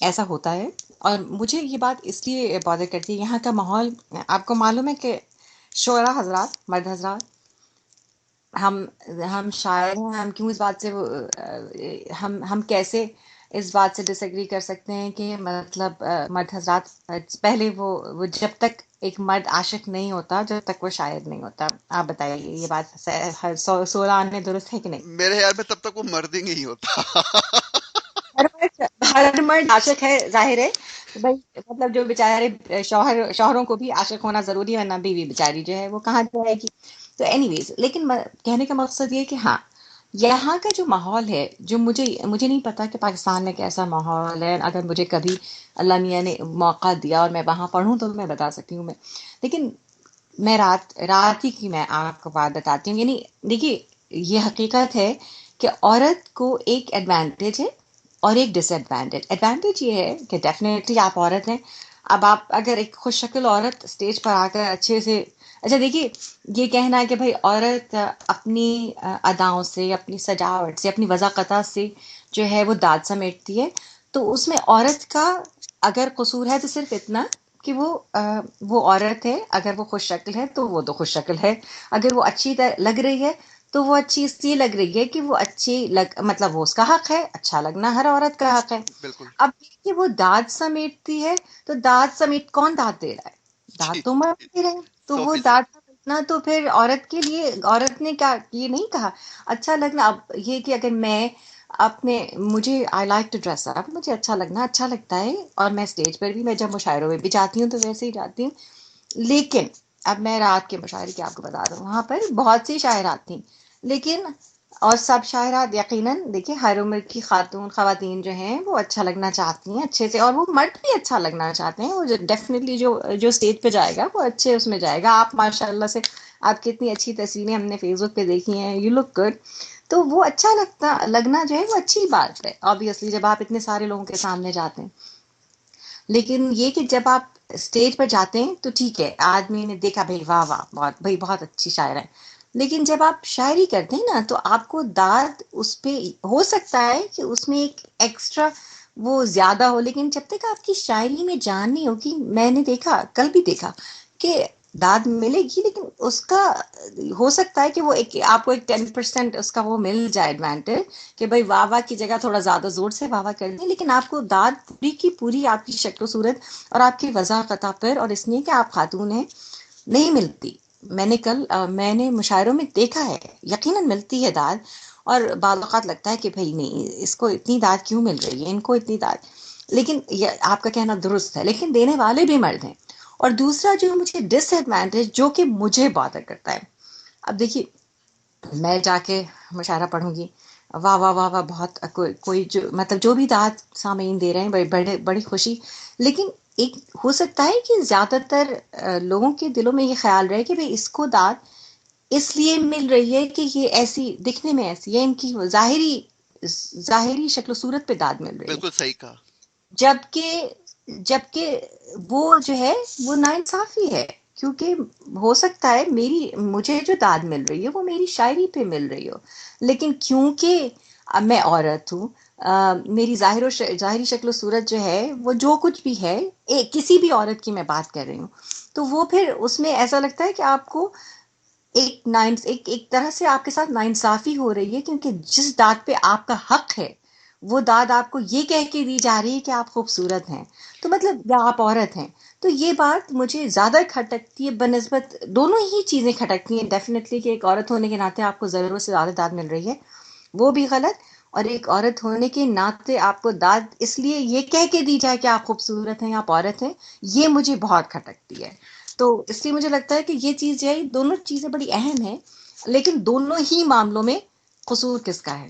ایسا ہوتا ہے، اور مجھے یہ بات اس لیے بادر کرتی ہے، یہاں کا ماحول آپ کو معلوم ہے کہ شعرا حضرات، مرد حضرات، ہم ہم شاعر ہیں، ہم کیوں اس بات سے ہم کیسے اس بات سے ڈس ایگری کر سکتے ہیں کہ مطلب مرد حضرات پہلے وہ جب تک ایک مرد عاشق نہیں ہوتا جب تک وہ شاعر نہیں ہوتا. آپ بتائیے یہ بات سولہ آنے درست ہے کہ نہیں؟ میرے خیال میں تب تک وہ مرد ہی نہیں ہوتا. ہر مرد عاشق ہے، ظاہر ہے بھائی، مطلب جو بیچارے شوہروں کو بھی عاشق ہونا ضروری ہے، ورنہ بیوی بیچاری جو ہے وہ کہاں جائے گی. تو اینی ویز، لیکن کہنے کا مقصد یہ کہ ہاں، یہاں کا جو ماحول ہے، جو مجھے نہیں پتا کہ پاکستان میں کیسا ماحول ہے. اگر مجھے کبھی اللہ میاں نے موقع دیا اور میں وہاں پڑھوں تو میں بتا سکتی ہوں. لیکن میں رات ہی کی میں آپ کو بات بتاتی ہوں. یعنی دیکھیے، یہ حقیقت ہے کہ عورت کو ایک ایڈوانٹیج ہے اور ایک ڈس ایڈوانٹیج. ایڈوانٹیج یہ ہے کہ ڈیفینیٹلی آپ عورت ہیں. اب آپ اگر ایک خوش شکل عورت اسٹیج پر آ کر اچھے سے، اچھا دیکھیے، یہ کہنا ہے کہ بھائی عورت اپنی اداؤں سے، اپنی سجاوٹ سے، اپنی وضاقتہ سے جو ہے وہ داد سمیٹتی ہے، تو اس میں عورت کا اگر قصور ہے تو صرف اتنا کہ وہ عورت ہے. اگر وہ خوش شکل ہے تو وہ تو خوش شکل ہے، اگر وہ اچھی لگ رہی ہے تو وہ اچھی اس لیے لگ رہی ہے کہ وہ اچھی مطلب وہ اس کا حق ہے، اچھا لگنا ہر عورت کا حق ہے. بالکل. اب کہ وہ داد سمیٹتی ہے، تو داد سمیٹ کون داد دے رہا ہے؟ داد جی. تو مرد دے رہے ہیں. تو وہ 100%. داد سمیٹنا تو پھر عورت کے لیے، عورت نے کیا یہ نہیں کہا اچھا لگنا. اب یہ کہ اگر میں مجھے I like to dress up, مجھے اچھا لگنا اچھا لگتا ہے، اور میں اسٹیج پر بھی، میں جب مشاعروں میں بھی جاتی ہوں تو ویسے ہی جاتی ہوں. لیکن اب میں رات کے مشاعرے کی آپ کو بتا دوں، وہاں پر بہت سی شاعرات تھیں، لیکن اور سب شاعرات یقیناً دیکھیں ہر عمر کی خواتین جو ہیں وہ اچھا لگنا چاہتی ہیں اچھے سے، اور وہ مرد بھی اچھا لگنا چاہتے ہیں. وہ ڈیفینیٹلی جو اسٹیج پہ جائے گا وہ اچھے اس میں جائے گا. آپ ماشاء اللہ سے، آپ کی اتنی اچھی تصویریں ہم نے فیس بک پہ دیکھی ہیں، یو لک گڈ. تو وہ اچھا لگنا جو ہے وہ اچھی بات ہے آبویسلی، جب آپ اتنے سارے لوگوں کے سامنے جاتے ہیں. لیکن یہ کہ جب آپ اسٹیج پر جاتے ہیں تو ٹھیک ہے، آدمی نے دیکھا بھائی واہ واہ بہت بھائی بہت اچھی شاعر ہے. لیکن جب آپ شاعری کرتے ہیں نا تو آپ کو داد اس پہ ہو سکتا ہے کہ اس میں ایک ایکسٹرا وہ زیادہ ہو، لیکن جب تک آپ کی شاعری میں جان نہیں ہوگی، میں نے دیکھا کل بھی دیکھا کہ داد ملے گی، لیکن اس کا ہو سکتا ہے کہ وہ آپ کو ایک 10% اس کا وہ مل جائے ایڈوانٹیج، کہ بھائی واہ واہ کی جگہ تھوڑا زیادہ زور سے واہ واہ کر دیں، لیکن آپ کو داد پوری کی پوری آپ کی شکل و صورت اور آپ کی وضاحت پر، اور اس لیے کہ آپ خاتون ہیں، نہیں ملتی. میں نے مشاعروں میں دیکھا ہے، یقیناً ملتی ہے داد، اور بعض اوقات لگتا ہے کہ بھائی نہیں، اس کو اتنی داد کیوں مل رہی ہے، ان کو اتنی داد. لیکن یہ آپ کا کہنا درست ہے، لیکن دینے والے بھی مرد ہیں. اور دوسرا جو مجھے ڈس ایڈوانٹیج جو کہ مجھے بادر کرتا ہے، اب دیکھیے، میں جا کے مشاعرہ پڑھوں گی، واہ واہ واہ واہ بہت کوئی جو مطلب جو بھی داد سامعین دے رہے ہیں بڑی خوشی. لیکن ایک ہو سکتا ہے کہ زیادہ تر لوگوں کے دلوں میں یہ خیال رہے کہ بھئی اس کو داد اس لیے مل رہی ہے کہ یہ ایسی دکھنے میں ایسی ہے، ان کی ظاہری شکل و صورت پہ داد مل رہی ہے. بالکل صحیح کہا. جبکہ وہ جو ہے وہ ناانصافی ہے، کیونکہ ہو سکتا ہے مجھے جو داد مل رہی ہے وہ میری شاعری پہ مل رہی ہو، لیکن کیونکہ اب میں عورت ہوں، میری ظاہری شکل و صورت جو ہے وہ جو کچھ بھی ہے، کسی بھی عورت کی میں بات کر رہی ہوں، تو وہ پھر اس میں ایسا لگتا ہے کہ آپ کو ایک طرح سے آپ کے ساتھ ناانصافی ہو رہی ہے، کیونکہ جس داد پہ آپ کا حق ہے وہ داد آپ کو یہ کہہ کے دی جا رہی ہے کہ آپ خوبصورت ہیں، تو مطلب یا آپ عورت ہیں. تو یہ بات مجھے زیادہ کھٹکتی ہے بنسبت، دونوں ہی چیزیں کھٹکتی ہیں ڈیفینیٹلی، کہ ایک عورت ہونے کے ناطے آپ کو ضرورت سے زیادہ داد مل رہی ہے، وہ بھی غلط. اور ایک عورت ہونے کے ناطے آپ کو داد اس لیے یہ کہہ کے دی جائے کہ آپ خوبصورت ہیں، آپ عورت ہیں، یہ مجھے بہت کھٹکتی ہے. تو اس لیے مجھے لگتا ہے کہ یہ چیز جو ہے، دونوں چیزیں بڑی اہم ہیں، لیکن دونوں ہی معاملوں میں قصور کس کا ہے؟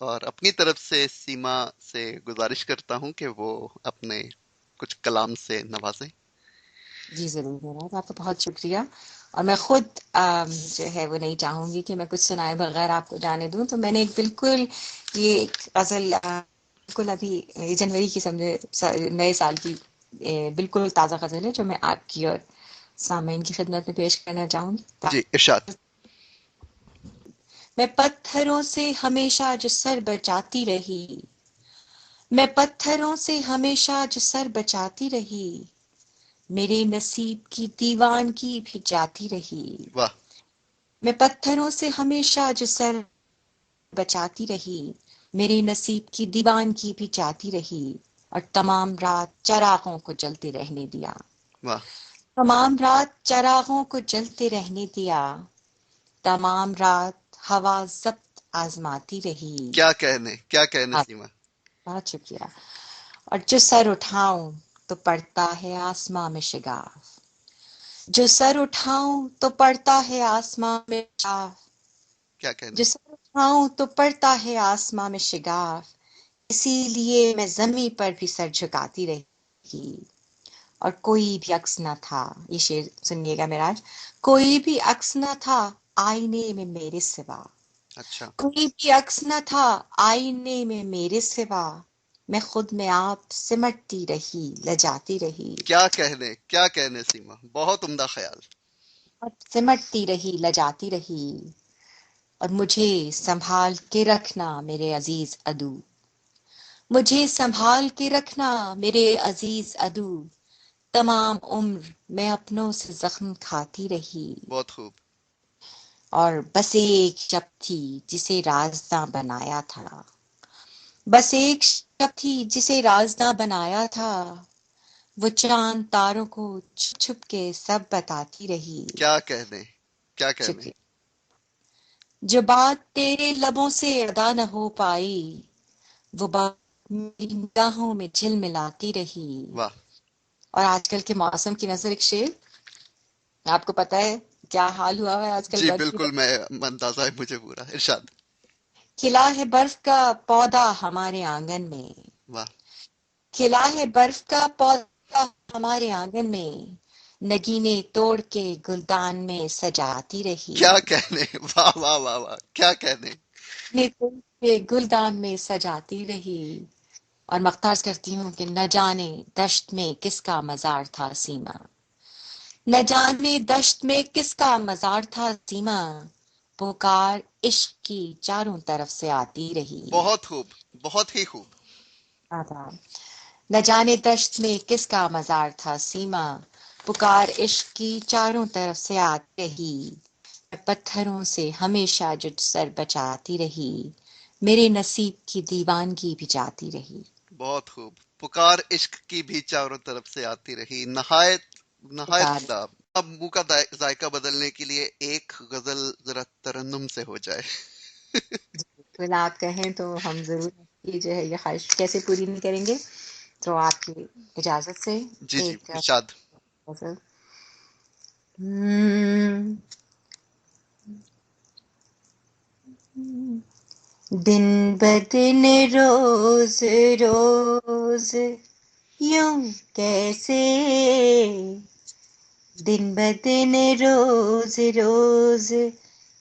اور اپنی طرف سے سیما سے گزارش کرتا ہوں کہ وہ اپنے کچھ کلام سے نوازیں. جی ضرور جناب، آپ کا بہت شکریہ. اور میں خود جو ہے وہ نہیں چاہوں گی کہ میں کچھ سنائے بغیر آپ کو جانے دوں. تو میں نے ایک بالکل یہ ایک غزل بالکل ابھی یہ جنوری کی سمجھے نئے سال کی بالکل تازہ غزل ہے جو میں آپ کی اور سامعین کی خدمت میں پیش کرنا چاہوں گی. جی ارشاد. میں پتھروں سے ہمیشہ جو سر بچاتی رہی، میں پتھروں سے ہمیشہ جو سر بچاتی رہی، میرے نصیب کی دیوان کی بھی جاتی رہی. واہ. میں پتھروں سے ہمیشہ جو سر بچاتی رہی، میرے نصیب کی دیوان کی بھی جاتی رہی، اور تمام رات چراغوں کو جلتے رہنے دیا. واہ. تمام رات چراغوں کو جلتے رہنے دیا، تمام رات ہوا ضبط آزماتی رہی. کیا کہنے سیما. بہت شکریہ. اور جو سر اٹھاؤں تو پڑتا ہے آسماں میں شگاف، جو سر اٹھاؤں تو پڑتا ہے آسماں میں شگاف، کیا کہنے. جو سر اٹھاؤں تو پڑتا ہے آسماں میں شگاف، اسی لیے میں زمین پر بھی سر جھکاتی رہی. اور کوئی بھی عکس نہ تھا، یہ شعر سنیے گا معراج، کوئی بھی عکس نہ تھا آئینے میں میرے سوا، اچھا. کوئی بھی عکس نہ تھا آئینے میں میرے سوا، میں خود میں آپ سمٹتی رہی لجاتی رہی. کیا کہنے سیما، بہت عمدہ خیال. سمٹتی رہی لجاتی رہی. اور مجھے سنبھال کے رکھنا میرے عزیز عدو، مجھے سنبھال کے رکھنا میرے عزیز عدو، تمام عمر میں اپنوں سے زخم کھاتی رہی. بہت خوب. اور بس ایک شب تھی جسے رازداں بنایا تھا، بس ایک شب تھی جسے رازداں بنایا تھا، وہ چاند تاروں کو چھپ چھپ کے سب بتاتی رہی. کیا کہنے. شکریہ. جو بات تیرے لبوں سے ادا نہ ہو پائی، وہ بات میری نگاہوں میں جھل ملاتی رہی. واہ. اور آج کل کے موسم کی نظر ایک شعر، آپ کو پتہ ہے کیا حال ہوا ہے آج کل جی برف کی بالکل، میں اندازہ ہے مجھے پورا. ارشاد. کھلا ہے برف کا پودا ہمارے آنگن میں، واہ. کھلا ہے برف کا پودا ہمارے آنگن میں، نگینے توڑ کے گلدان میں سجاتی رہی. کیا کہنے. واہ واہ واہ واہ، کیا کہنے. نگینے توڑ کے گلدان میں سجاتی رہی. اور مختار کرتی ہوں کہ نہ جانے دشت میں کس کا مزار تھا سیما، نہ جانے دشت میں کس کا مزار تھا سیما، پکار عشق کی چاروں طرف سے آتی رہی. بہت خوب. بہت ہی خوب. آداب. نہ جانے دشت میں کس کا مزار تھا سیما، پکار عشق کی چاروں طرف سے آتی رہی. پتھروں سے ہمیشہ جو سر بچاتی رہی، میرے نصیب کی دیوانگی بھی جاتی رہی. بہت خوب. پکار عشق کی بھی چاروں طرف سے آتی رہی. نہایت نہایت پکار عمدہ. اب منہ کا ذائقہ بدلنے کے لیے ایک غزل ذرا ترنم سے ہو جائے. بالکل آپ کہیں تو ہم ضرور یہ جو ہے یہ خواہش کیسے پوری نہیں کریں گے. تو آپ کی اجازت سے جی جی ایک ارشاد. غزل. ہم، دن بدن روز روز یوں کیسے، دن بدن روز روز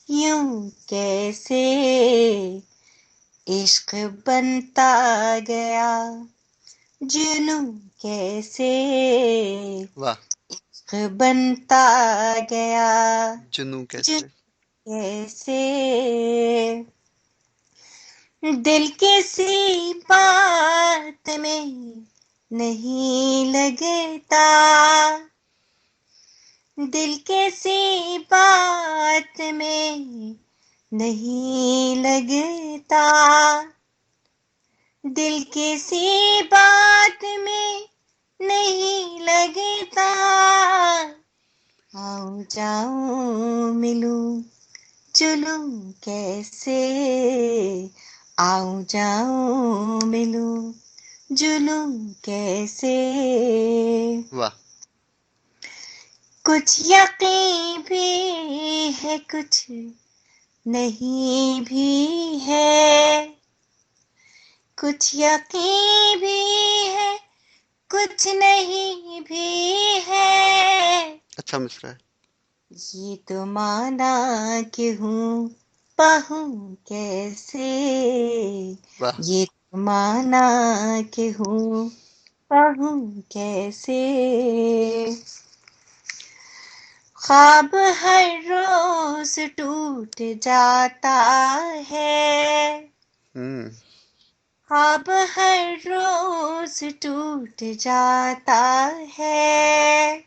یوں کیسے، عشق بنتا گیا جنوں کیسے، واہ. عشق بنتا گیا جنوں کیسے. جنوں کیسے، دل کسی بات میں نہیں لگتا، دل کسی بات میں نہیں لگتا، دل کسی بات میں نہیں لگتا، آؤ جاؤں ملوں جلوں کیسے، آؤ جاؤں ملوں جلوں کیسے، واہ. کچھ یقین بھی ہے کچھ نہیں بھی ہے، کچھ یقین بھی ہے کچھ نہیں بھی ہے، اچھا مصرع ہے. یہ تو مانا کہ ہوں پہوں کیسے، واہ. یہ تو مانا کہ ہوں پہوں کیسے، خواب ہر روز ٹوٹ جاتا ہے، ہوں. خواب ہر روز ٹوٹ جاتا ہے،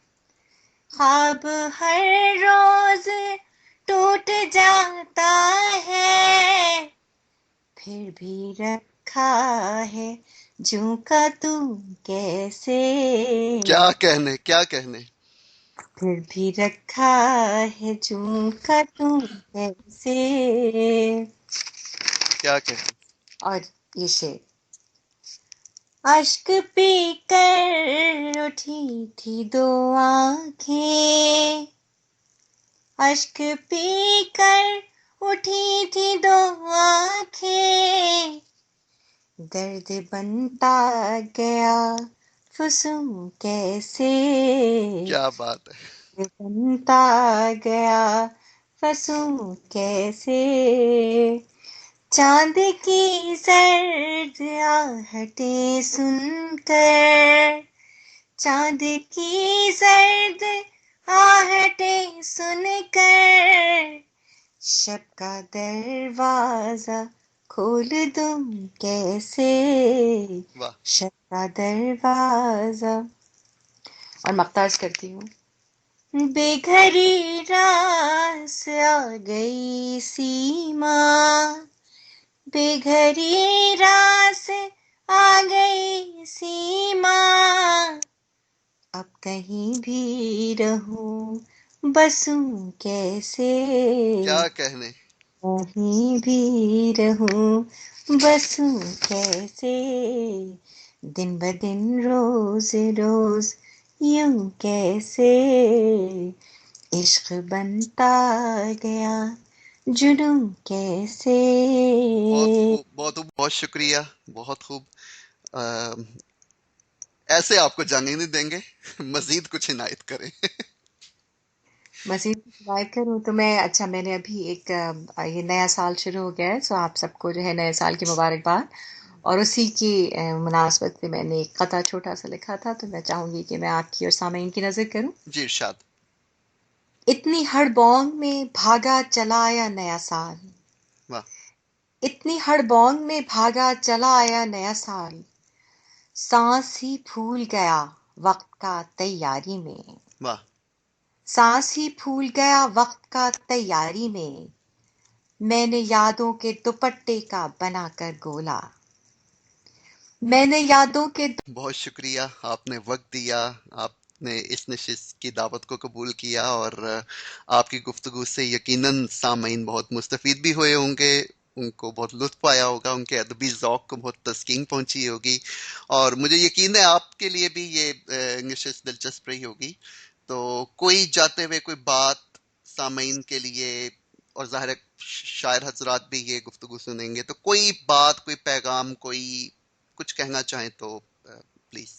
خواب ہر روز ٹوٹ جاتا ہے، پھر بھی رکھا ہے جوں کا توں کیسے، کیا کہنے کیا کہنے. پھر بھی رکھا ہے جوں کا توں کیسے، کیا کہنے. اور یہ شعر، اشک پی کر اٹھی تھی دو آنکھیں، اشک پی کر اٹھی تھی دو آنکھیں، درد بنتا گیا فسوں کیسے، کیا بات ہے. درد بنتا گیا فسوں کیسے، چاند کی سرد آہٹیں سن کر، چاند کی سرد آہٹیں سن کر، شب کا دروازہ کھول دوں کیسے، واہ. شب کا دروازہ، اور مقطع کرتی ہوں، بے گھری راس آ گئی سیما، بے گھری راس آ گئی سیما، اب کہیں بھی رہوں بسوں کیسے، کیا کہنے. کہیں بھی رہوں بسوں کیسے، دن بدن روز روز یوں کیسے، عشق بنتا گیا جنوں کیسے، بہت خوب بہت خوب، بہت شکریہ. بہت خوب. ایسے آپ کو جانے نہیں دیں گے. مزید کچھ عنایت کریں. مزید بات کروں تو میں، اچھا میں نے ابھی ایک یہ نیا سال شروع ہو گیا ہے، سو آپ سب کو جو ہے نئے سال کی مبارکباد، اور اسی کی مناسبت پہ میں نے ایک قطعہ چھوٹا سا لکھا تھا، تو میں چاہوں گی کہ میں آپ کی اور سامعین کی نظر کروں. جی ارشاد. اتنی ہڑ بونگ میں بھاگا چلا آیا نیا سال، واہ. اتنی ہڑ بونگ میں بھاگا چلا آیا نیا سال، سانس ہی پھول گیا وقت کا تیاری میں، واہ. سانس ہی پھول گیا وقت کا تیاری میں نے یادوں کے دوپٹے کا بنا کر گولا، میں نے یادوں کے بہت شکریہ. آپ نے وقت دیا. آپ نے اس نشست کی دعوت کو قبول کیا، اور آپ کی گفتگو سے یقیناً سامعین بہت مستفید بھی ہوئے ہوں گے. ان کو بہت لطف آیا ہوگا. ان کے ادبی ذوق کو بہت تسکین پہنچی ہوگی. اور مجھے یقین ہے آپ کے لیے بھی یہ نشست دلچسپ رہی ہوگی. تو کوئی جاتے ہوئے کوئی بات سامعین کے لیے، اور ظاہر ہے شاعر حضرات بھی یہ گفتگو سنیں گے، تو کوئی بات، کوئی پیغام، کوئی کچھ کہنا چاہیں تو پلیز.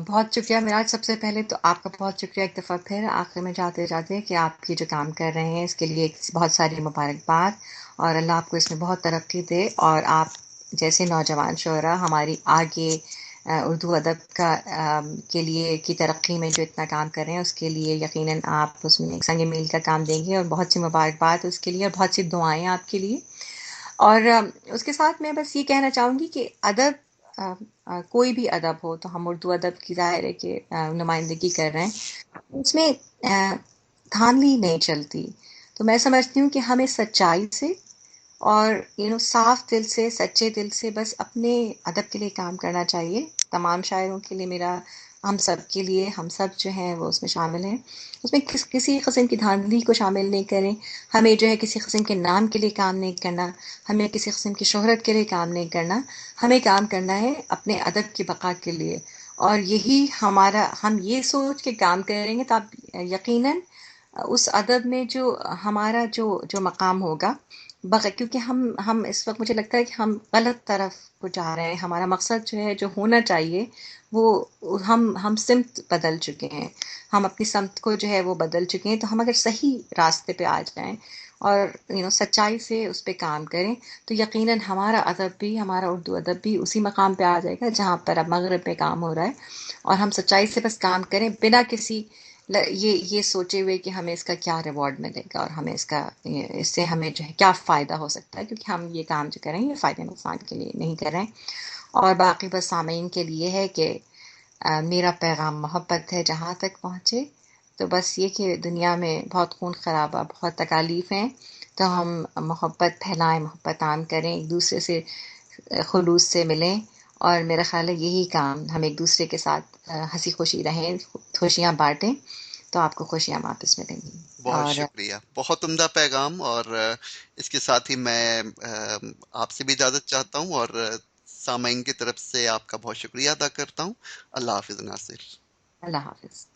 بہت شکریہ میراج. سب سے پہلے تو آپ کا بہت شکریہ ایک دفعہ پھر آخر میں جاتے جاتے کہ آپ کی جو کام کر رہے ہیں اس کے لیے بہت ساری مبارکباد، اور اللہ آپ کو اس میں بہت ترقی دے، اور آپ جیسے نوجوان شعراء ہماری آگے اردو ادب کا کے لیے کی ترقی میں جو اتنا کام کر رہے ہیں اس کے لیے یقیناً آپ اس میں ایک سنگ میل کا کام دیں گے، اور بہت سی مبارکباد اس کے لیے، اور بہت سی دعائیں آپ کے لیے. اور اس کے ساتھ میں بس یہ کہنا چاہوں گی کہ ادب، کوئی بھی ادب ہو، تو ہم اردو ادب کی ظاہر ہے کہ نمائندگی کر رہے ہیں، اس میں دھاندلی نہیں چلتی. تو میں سمجھتی ہوں کہ ہمیں سچائی سے اور صاف دل سے، سچے دل سے بس اپنے ادب کے لیے کام کرنا چاہیے. تمام شاعروں کے لیے میرا، ہم سب کے لیے، ہم سب جو ہیں وہ اس میں شامل ہیں. اس میں کسی قسم کی دھاندلی کو شامل نہیں کریں. ہمیں جو ہے کسی قسم کے نام کے لیے کام نہیں کرنا، ہمیں کسی قسم کی شہرت کے لیے کام نہیں کرنا. ہمیں کام کرنا ہے اپنے ادب کی بقا کے لیے، اور یہی ہمارا، ہم یہ سوچ کے کام کریں گے تو آپ یقیناً اس ادب میں جو ہمارا جو مقام ہوگا کیونکہ ہم اس وقت مجھے لگتا ہے کہ ہم غلط طرف کو جا رہے ہیں. ہمارا مقصد جو ہے جو ہونا چاہیے وہ ہم سمت بدل چکے ہیں. ہم اپنی سمت کو جو ہے وہ بدل چکے ہیں. تو ہم اگر صحیح راستے پہ آ جائیں اور سچائی سے اس پہ کام کریں تو یقیناً ہمارا ادب بھی، ہمارا اردو ادب بھی اسی مقام پہ آ جائے گا جہاں پر اب مغرب میں کام ہو رہا ہے. اور ہم سچائی سے بس کام کریں بنا کسی یہ سوچے ہوئے کہ ہمیں اس کا کیا ریوارڈ ملے گا اور ہمیں اس سے ہمیں جو ہے کیا فائدہ ہو سکتا ہے، کیونکہ ہم یہ کام جو کریں یہ فائدہ نقصان کے لیے نہیں کر رہے ہیں. اور باقی بس سامعین کے لیے ہے کہ میرا پیغام محبت ہے جہاں تک پہنچے. تو بس یہ کہ دنیا میں بہت خون خرابہ، بہت تکالیف ہیں، تو ہم محبت پھیلائیں، محبت عام کریں، ایک دوسرے سے خلوص سے ملیں. اور میرا خیال ہے یہی کام ہم ایک دوسرے کے ساتھ ہنسی خوشی رہیں، خوشیاں بانٹیں تو آپ کو خوشیاں واپس ملیں گی. بہت اور شکریہ، بہت عمدہ پیغام. اور اس کے ساتھ ہی میں آپ سے بھی اجازت چاہتا ہوں، اور سامعین کی طرف سے آپ کا بہت شکریہ ادا کرتا ہوں. اللہ حافظ ناصر. اللہ حافظ.